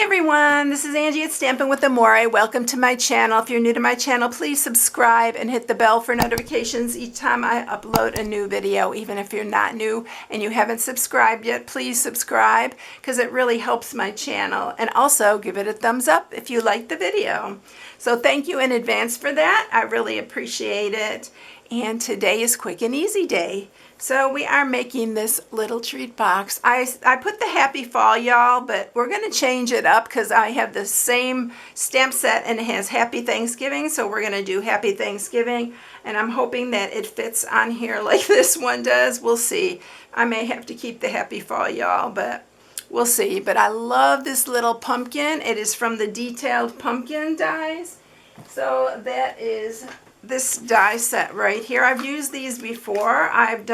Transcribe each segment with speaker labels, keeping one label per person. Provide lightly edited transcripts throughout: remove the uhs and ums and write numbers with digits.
Speaker 1: Everyone, this is Angie at Stampin' with Amore. Welcome to my channel. If you're new to my channel, please subscribe and hit the bell for notifications each time I upload a new video. Even if you're not new and you haven't subscribed yet, please subscribe because it really helps my channel. And also give it a thumbs up if you like the video. So thank you in advance for that. I really appreciate it. And today is Quick and Easy Day. So we are making this little treat box. I put the Happy Fall, y'all, but we're going to change it up because I have the same stamp set and it has Happy Thanksgiving. So we're going to do Happy Thanksgiving. And I'm hoping that it fits on here like this one does. We'll see. I may have to keep the Happy Fall, y'all, but we'll see. But I love this little pumpkin. It is from the Detailed Pumpkin Dies. So that is this die set right here. I've used these before. I've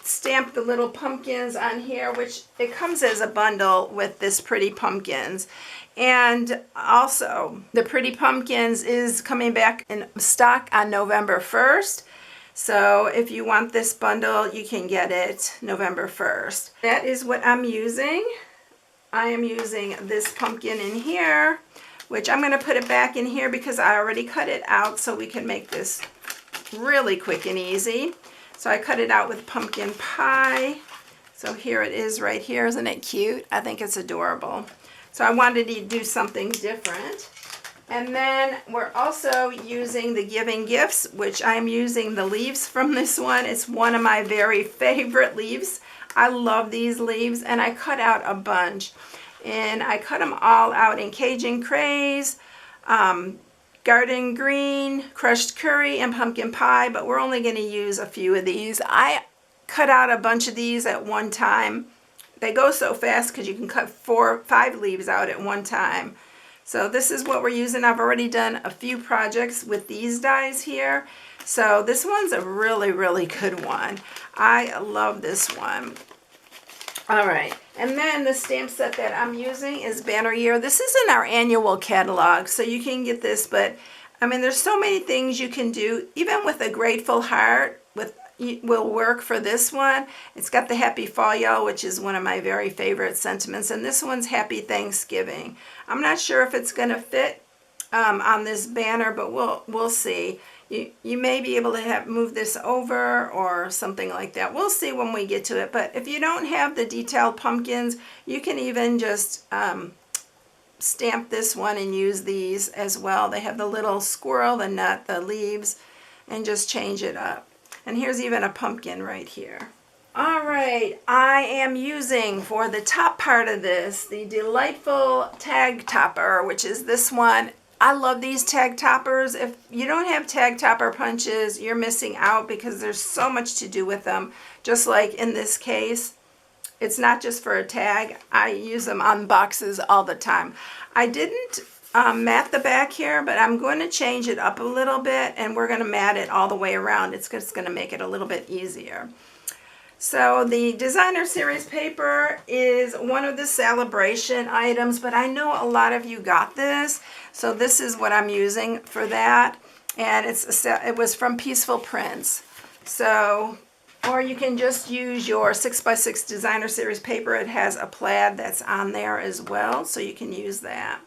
Speaker 1: stamped the little pumpkins on here, which it comes as a bundle with this Pretty Pumpkins. And also the Pretty Pumpkins is coming back in stock on November 1st. So if you want this bundle, you can get it November 1st. That is what I'm using. I am using this pumpkin in here, which I'm going to put it back in here because I already cut it out so we can make this really quick and easy. So I cut it out with pumpkin pie. So here it is right here. Isn't it cute? I think it's adorable. So I wanted to do something different. And then we're also using the Giving Gifts, which I'm using the leaves from this one. It's one of my very favorite leaves. I love these leaves, and I cut out a bunch. And I cut them all out in Cajun Craze, Garden Green, Crushed Curry, and Pumpkin Pie, but we're only going to use a few of these. I cut out a bunch of these at one time. They go so fast because you can cut 4 or 5 leaves out at one time. So this is what we're using. I've already done a few projects with these dies here. So this one's a really, really good one. I love this one. All right, and then the stamp set that I'm using is Banner Year. This is in our annual catalog, so you can get this, but I mean, there's so many things you can do. Even with a Grateful Heart will work for this one. It's got the Happy Fall, y'all, which is one of my very favorite sentiments, and this one's Happy Thanksgiving. I'm not sure if it's going to fit on this banner, but we'll see. You may be able to move this over or something like that. We'll see when we get to it. But if you don't have the detailed pumpkins, you can even just stamp this one and use these as well. They have the little squirrel, the nut, the leaves, and just change it up. And here's even a pumpkin right here. All right, I am using for the top part of this the delightful tag topper, which is this one. I love these tag toppers. If you don't have tag topper punches, you're missing out because there's so much to do with them. Just like in this case, it's not just for a tag. I use them on boxes all the time. I didn't mat the back here, but I'm going to change it up a little bit and we're going to mat it all the way around. It's just going to make it a little bit easier. So the Designer Series paper is one of the celebration items, but I know a lot of you got this. So this is what I'm using for that. And it was from Peaceful Prints. So, or you can just use your 6x6 Designer Series paper. It has a plaid that's on there as well, so you can use that.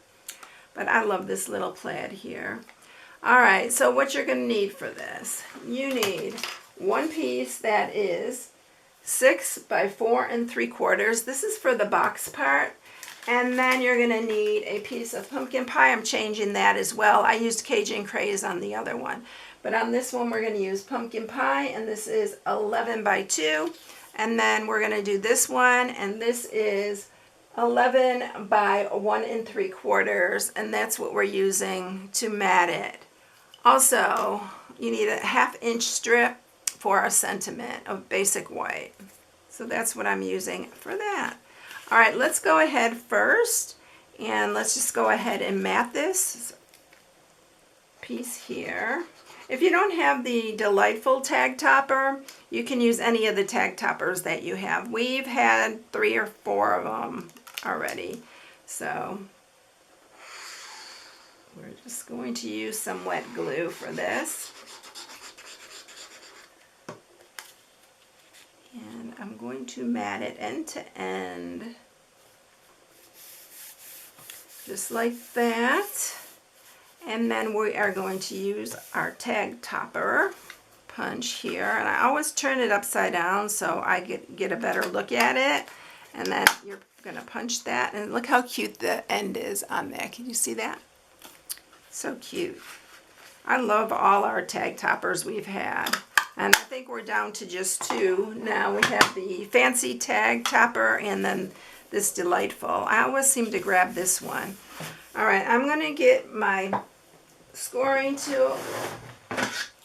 Speaker 1: But I love this little plaid here. All right, so what you're going to need for this. You need one piece that is 6 by 4 3/4. This is for the box part. And then you're going to need a piece of pumpkin pie. I'm changing that as well. I used Cajun Craze on the other one. But on this one, we're going to use pumpkin pie. And this is 11 by 2. And then we're going to do this one. And this is 11 by 1 3/4. And that's what we're using to mat it. Also, you need a 1/2 inch strip for a sentiment of basic white. So that's what I'm using for that. All right, let's go ahead first and let's just go ahead and mat this piece here. If you don't have the delightful tag topper, you can use any of the tag toppers that you have. We've had 3 or 4 of them already. So we're just going to use some wet glue for this. And I'm going to mat it end to end. just like that. And then we are going to use our tag topper punch here, and I always turn it upside down so I get a better look at it. And then you're gonna punch that, and look how cute the end is on there. Can you see that? So cute. I love all our tag toppers we've had, and I think we're down to just 2 now. We have the fancy tag topper and then this delightful. I always seem to grab this one. All right, I'm gonna get my scoring tool,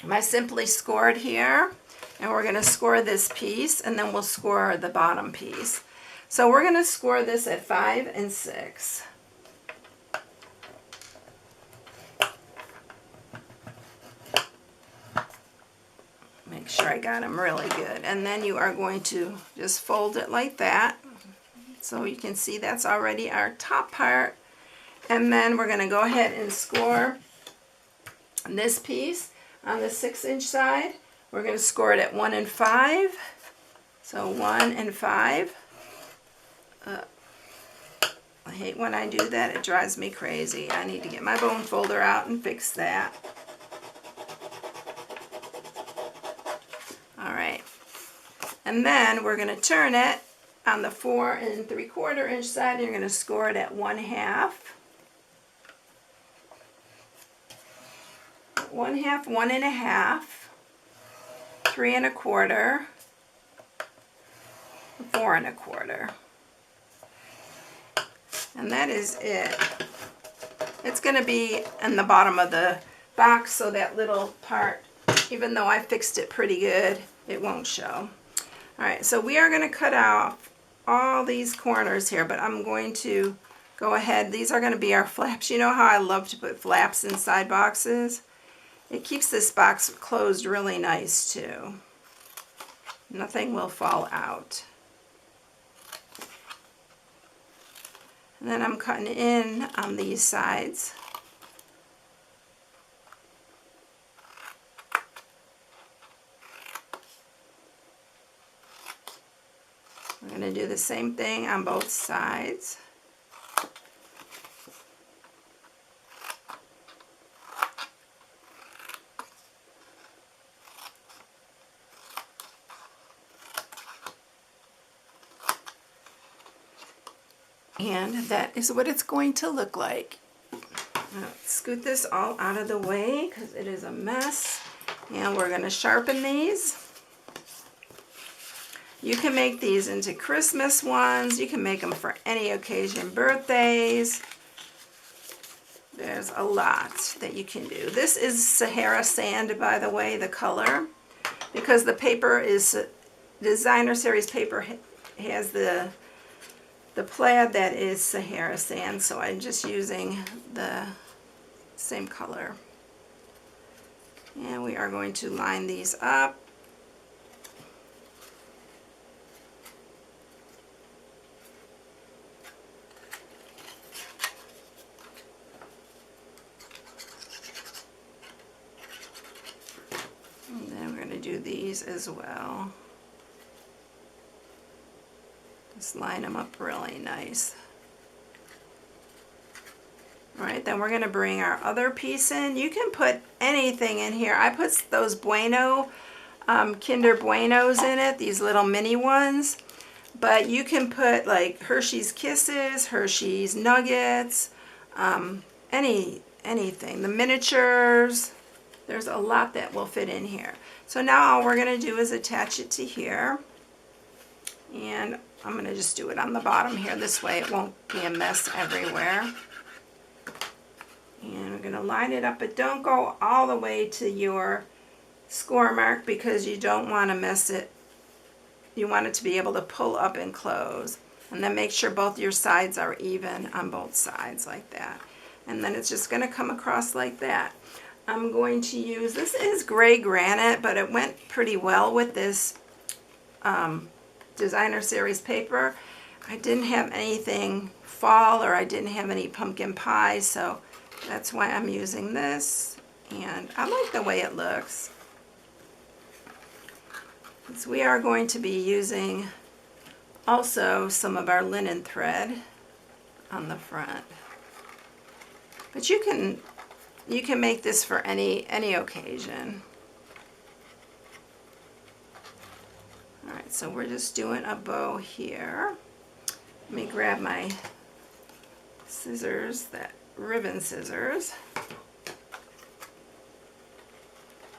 Speaker 1: my Simply Scored here, and we're going to score this piece, and then we'll score the bottom piece. So we're going to score this at 5 and 6. Make sure I got them really good. And then you are going to just fold it like that, so you can see that's already our top part. And then we're going to go ahead and score this piece on the 6-inch side. We're going to score it at 1 and 5. So 1 and 5. I hate when I do that. It drives me crazy. I need to get my bone folder out and fix that. All right. And then we're going to turn it on the 4 3/4 inch side. You're going to score it at 1/2. 1/2, 1 1/2, 3 1/4, 4 1/4. And that is it. It's going to be in the bottom of the box, so that little part, even though I fixed it pretty good, it won't show. All right, so we are going to cut off all these corners here, but I'm going to go ahead. These are going to be our flaps. You know how I love to put flaps inside boxes? It keeps this box closed really nice too. Nothing will fall out. And then I'm cutting in on these sides. We're going to do the same thing on both sides. And that is what it's going to look like. Now, scoot this all out of the way because it is a mess. And we're going to sharpen these. You can make these into Christmas ones. You can make them for any occasion, birthdays. There's a lot that you can do. This is Sahara Sand, by the way, the color. Because the paper is, Designer Series paper has the plaid that is Sahara Sand, so I'm just using the same color. And we are going to line these up. And then we're going to do these as well. Just line them up really nice. All right, then we're going to bring our other piece in. You can put anything in here. I put those Bueno, Kinder Buenos in it, these little mini ones. But you can put like Hershey's Kisses, Hershey's Nuggets, anything. The miniatures. There's a lot that will fit in here. So now all we're going to do is attach it to here. And I'm going to just do it on the bottom here. This way it won't be a mess everywhere. And we're going to line it up, but don't go all the way to your score mark because you don't want to mess it. You want it to be able to pull up and close. And then make sure both your sides are even on both sides like that. And then it's just going to come across like that. I'm going to use, this is gray granite, but it went pretty well with this Designer Series paper. I didn't have anything fall, or I didn't have any pumpkin pie, so that's why I'm using this. And I like the way it looks. So we are going to be using also some of our linen thread on the front. But you can make this for any occasion. All right, so we're just doing a bow here. Let me grab my scissors, that ribbon scissors,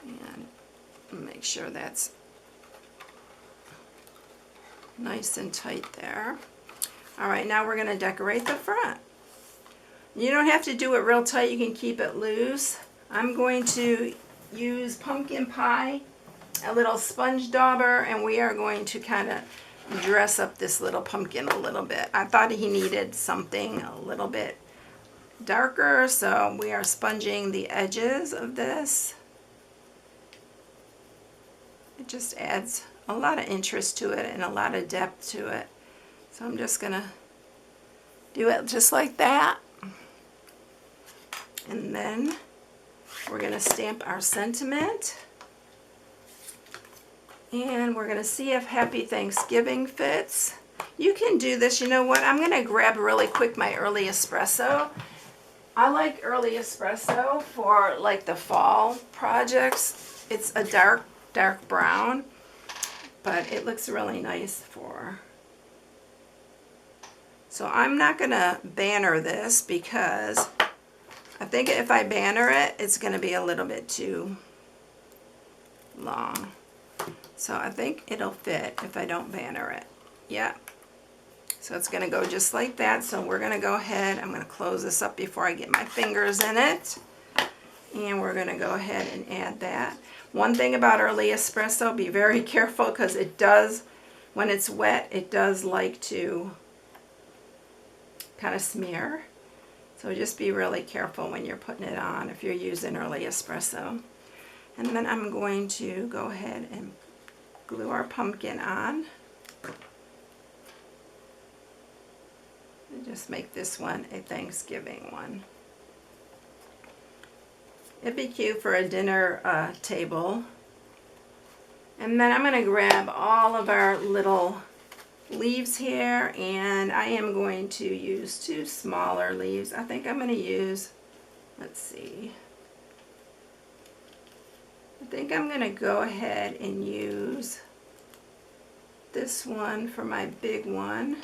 Speaker 1: and make sure that's nice and tight there. All right, now we're going to decorate the front. You don't have to do it real tight, you can keep it loose. I'm going to use pumpkin pie, a little sponge dauber, and we are going to kind of dress up this little pumpkin a little bit. I thought he needed something a little bit darker, so we are sponging the edges of this. It just adds a lot of interest to it and a lot of depth to it. So I'm just gonna do it just like that. And then we're gonna stamp our sentiment. And we're gonna see if Happy Thanksgiving fits. You can do this, you know what, I'm gonna grab really quick my early espresso. I like early espresso for like the fall projects. It's a dark brown, but it looks really nice for. So I'm not gonna banner this because I think if I banner it, it's gonna be a little bit too long. So I think it'll fit if I don't banner it. Yeah. So it's gonna go just like that. So we're gonna go ahead, I'm gonna close this up before I get my fingers in it. And we're gonna go ahead and add that. One thing about early espresso, be very careful because it does, when it's wet, it does like to kind of smear. So just be really careful when you're putting it on if you're using early espresso. And then I'm going to go ahead and glue our pumpkin on. And just make this one a Thanksgiving one. It'd be cute for a dinner table. And then I'm going to grab all of our little leaves here, and I am going to use 2 smaller leaves. I think I'm going to use, let's see, I think I'm going to go ahead and use this one for my big one.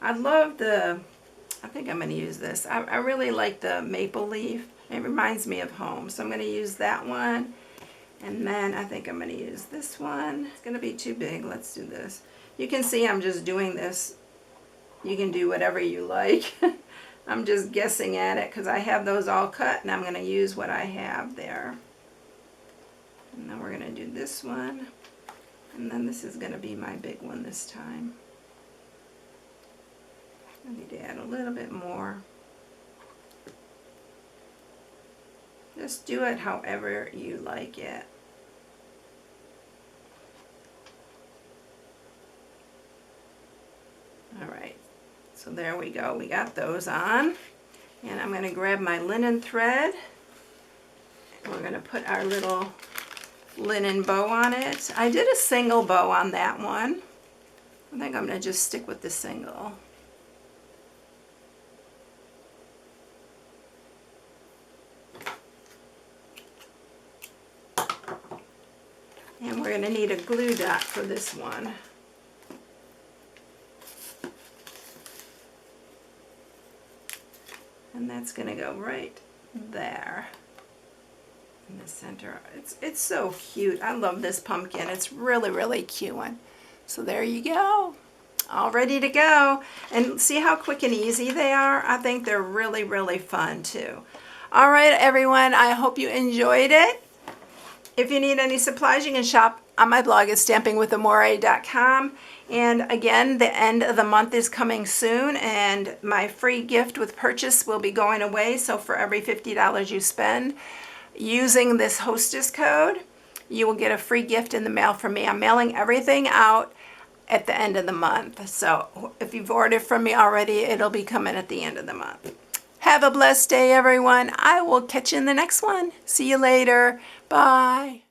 Speaker 1: I think I'm going to use this. I really like the maple leaf. It reminds me of home, so I'm going to use that one. And then I think I'm going to use this one. It's going to be too big. Let's do this. You can see I'm just doing this. You can do whatever you like. I'm just guessing at it because I have those all cut, and I'm going to use what I have there. And then we're going to do this one. And then this is going to be my big one this time. I need to add a little bit more. Just do it however you like it. Alright, so there we go. We got those on. And I'm going to grab my linen thread. And we're going to put our little linen bow on it. I did a single bow on that one. I think I'm going to just stick with the single. And we're going to need a glue dot for this one. And that's going to go right there in the center. It's so cute. I love this pumpkin. It's really, really cute one. So there you go. All ready to go. And see how quick and easy they are? I think they're really, really fun too. All right, everyone. I hope you enjoyed it. If you need any supplies, you can shop on my blog at StampingWithAmore.com. And again, the end of the month is coming soon, and my free gift with purchase will be going away. So for every $50 you spend using this hostess code, you will get a free gift in the mail from me. I'm mailing everything out at the end of the month. So if you've ordered from me already, it'll be coming at the end of the month. Have a blessed day, everyone. I will catch you in the next one. See you later. Bye.